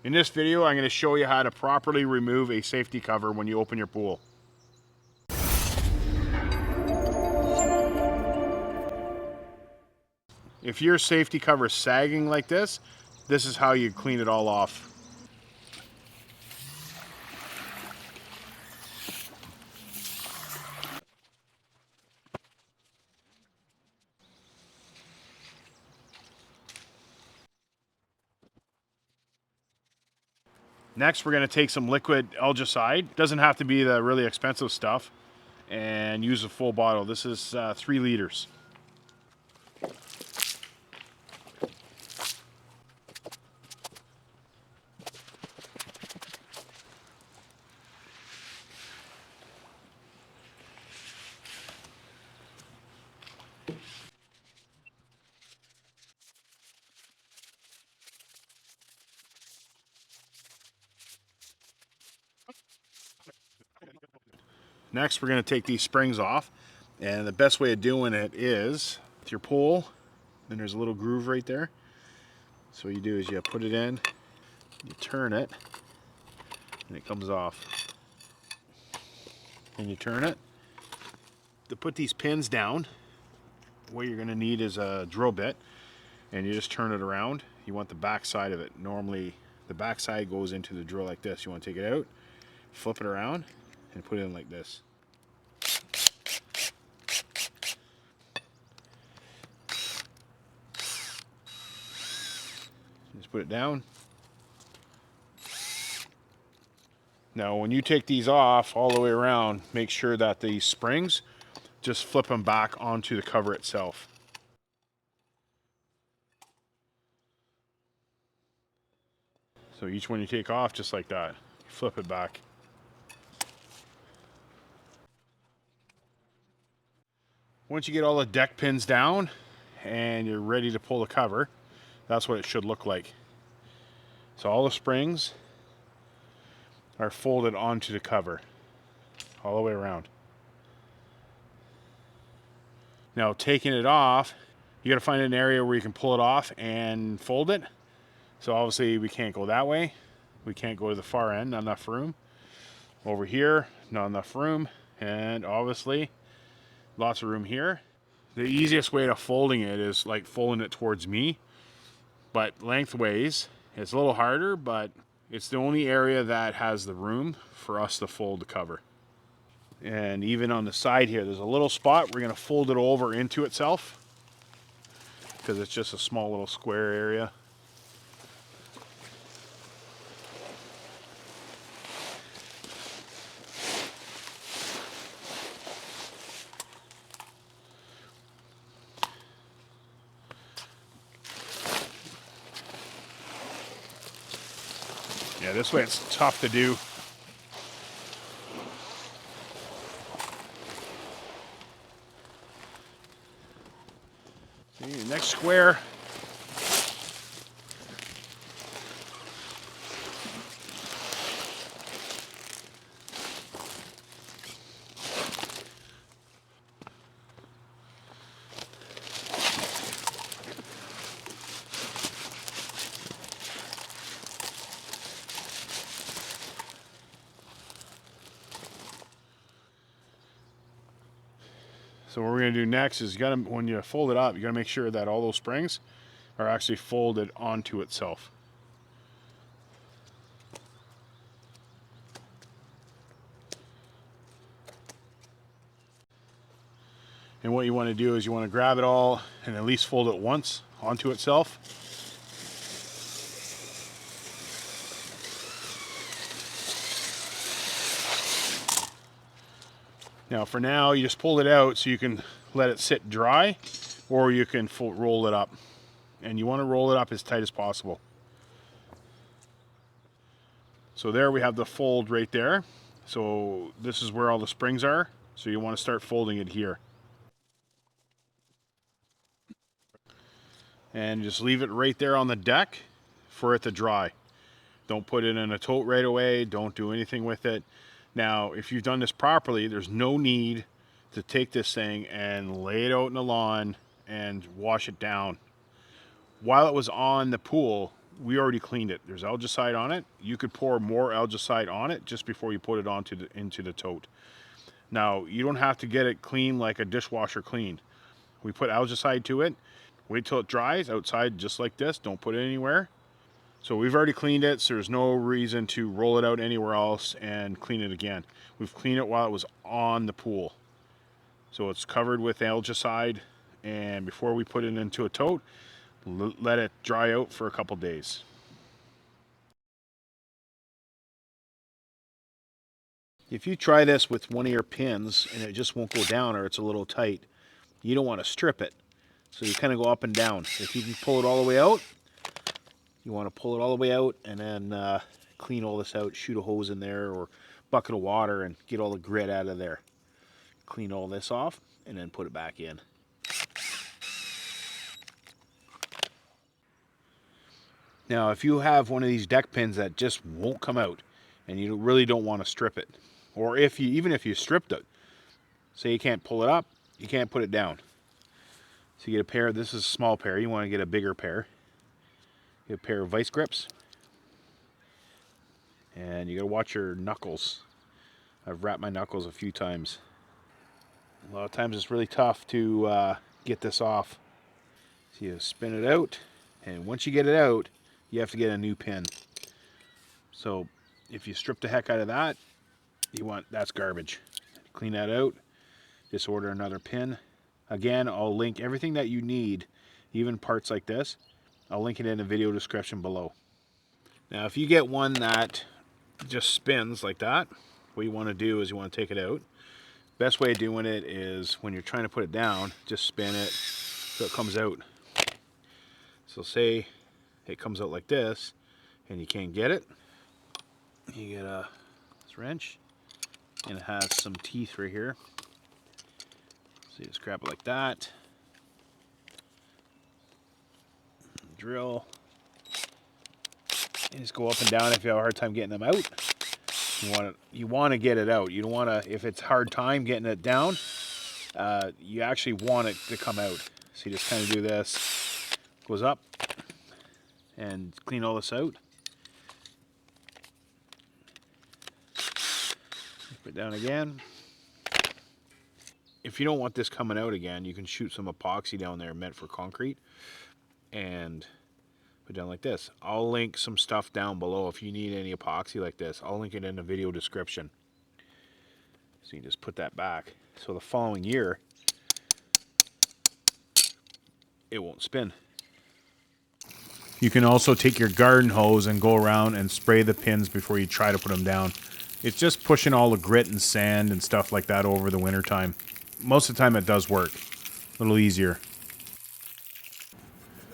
In this video, I'm going to show you how to properly remove a safety cover when you open your pool. If your safety cover is sagging like this is how you clean it all off. Next, we're going to take some liquid algicide. Doesn't have to be the really expensive stuff, and use a full bottle. This is 3 liters. Next, we're going to take these springs off, and the best way of doing it is with your pull. Then there's a little groove right there. So what you do is you put it in, you turn it, and it comes off. And you turn it. To put these pins down, what you're going to need is a drill bit, and you just turn it around. You want the back side of it. Normally the back side goes into the drill like this. You want to take it out, flip it around, and put it in like this. Just put it down. Now when you take these off all the way around, make sure that these springs, just flip them back onto the cover itself. So each one you take off, just like that, flip it back. Once you get all the deck pins down and you're ready to pull the cover, that's what it should look like. So all the springs are folded onto the cover all the way around. Now taking it off, you gotta find an area where you can pull it off and fold it. So obviously we can't go that way. We can't go to the far end, not enough room. Over here, not enough room. And obviously, lots of room here. The easiest way of folding it is like folding it towards me. But lengthways, it's a little harder, but it's the only area that has the room for us to fold the cover. And even on the side here, there's a little spot. We're gonna fold it over into itself because it's just a small little square area. Yeah, this way it's tough to do. Okay, next square. So what we're going to do next is when you fold it up, you got to make sure that all those springs are actually folded onto itself. And what you want to do is you want to grab it all and at least fold it once onto itself. Now for now, you just pull it out so you can let it sit dry, or you can roll it up. And you want to roll it up as tight as possible. So there we have the fold right there. So this is where all the springs are. So you want to start folding it here. And just leave it right there on the deck for it to dry. Don't put it in a tote right away. Don't do anything with it. Now, if you've done this properly, there's no need to take this thing and lay it out in the lawn and wash it down. While it was on the pool, we already cleaned it. There's algicide on it. You could pour more algicide on it just before you put it into the tote. Now, you don't have to get it clean like a dishwasher clean. We put algicide to it. Wait till it dries outside just like this. Don't put it anywhere. So we've already cleaned it, so there's no reason to roll it out anywhere else and clean it again. We've cleaned it while it was on the pool. So it's covered with algicide, and before we put it into a tote, let it dry out for a couple days. If you try this with one of your pins and it just won't go down or it's a little tight, you don't want to strip it. So you kind of go up and down. If you can pull it all the way out, you want to pull it all the way out and then clean all this out, shoot a hose in there or bucket of water and get all the grit out of there. Clean all this off and then put it back in. Now, if you have one of these deck pins that just won't come out and you really don't want to strip it, or even if you stripped it, say you can't pull it up, you can't put it down. So you get a pair, this is a small pair, you want to get a bigger pair. Get a pair of vice grips. And you got to watch your knuckles. I've wrapped my knuckles a few times. A lot of times it's really tough to get this off. So you spin it out, and once you get it out, you have to get a new pin. So if you strip the heck out of that, that's garbage. Clean that out, just order another pin. Again, I'll link everything that you need, even parts like this. I'll link it in the video description below. Now if you get one that just spins like that, what you want to do is you want to take it out. Best way of doing it is when you're trying to put it down, just spin it so it comes out. So say it comes out like this and you can't get it, you get this wrench and it has some teeth right here. So you just grab it like that, drill, and just go up and down if you have a hard time getting them out. You want to get it out. You don't want to, if it's hard time getting it down, you actually want it to come out. So you just kind of do this, goes up, and clean all this out. Put it down again. If you don't want this coming out again, you can shoot some epoxy down there meant for concrete and put it down like this. I'll link some stuff down below if you need any epoxy like this. I'll link it in the video description. So you just put that back. So the following year, it won't spin. You can also take your garden hose and go around and spray the pins before you try to put them down. It's just pushing all the grit and sand and stuff like that over the winter time. Most of the time it does work. A little easier.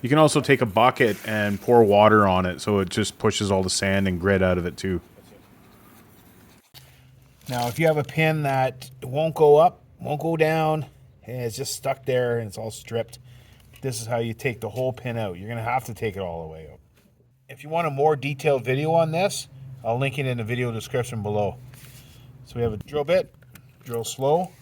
You can also take a bucket and pour water on it so it just pushes all the sand and grit out of it too. Now if you have a pin that won't go up, won't go down, and it's just stuck there and it's all stripped, this is how you take the whole pin out. You're going to have to take it all the way out. If you want a more detailed video on this, I'll link it in the video description below. So we have a drill bit, drill slow.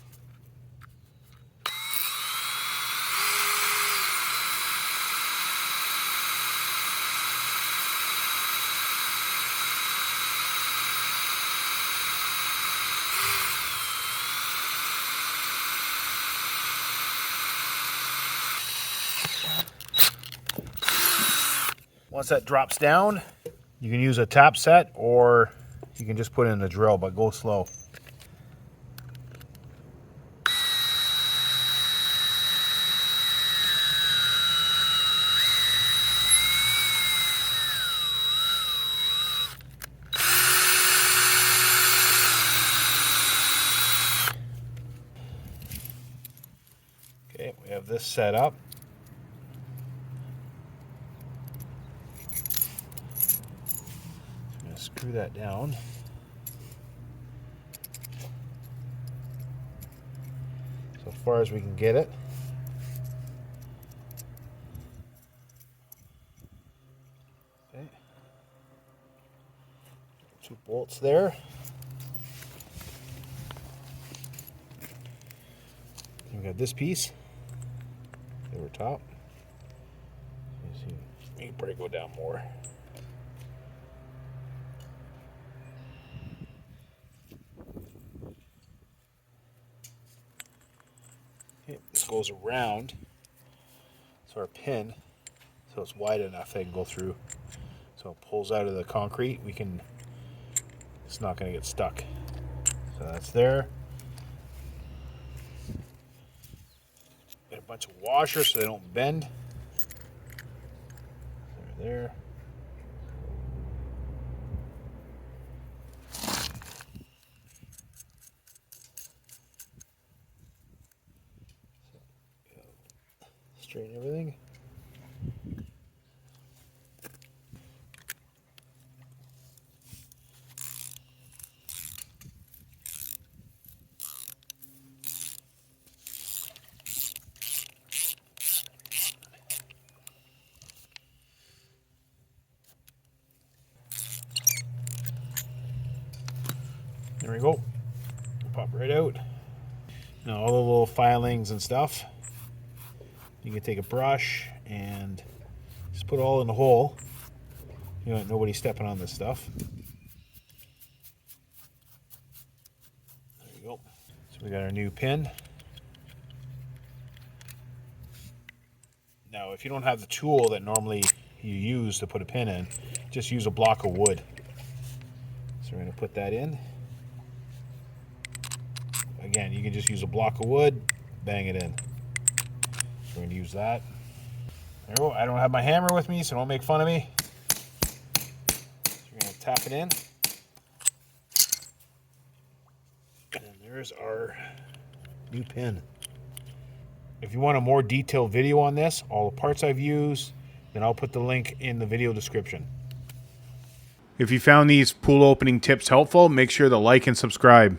Once that drops down, you can use a tap set or you can just put it in the drill, but go slow. Okay, we have this set up. Screw that down. So far as we can get it. Okay. 2 bolts there. We got this piece over top. You can probably go down more. goes around. So our pin, so it's wide enough that I can go through. So it pulls out of the concrete. It's not going to get stuck. So that's there. Got a bunch of washers so they don't bend. They're there. Straighten everything. There we go. Pop right out. Now all the little filings and stuff, you can take a brush and just put it all in the hole. You know, nobody's stepping on this stuff. There we go. So we got our new pin. Now, if you don't have the tool that normally you use to put a pin in, just use a block of wood. So we're going to put that in. Again, you can just use a block of wood, bang it in. So we're going to use that. There we go. I don't have my hammer with me, so don't make fun of me. So we're going to tap it in. And there's our new pin. If you want a more detailed video on this, all the parts I've used, then I'll put the link in the video description. If you found these pool opening tips helpful, make sure to like and subscribe.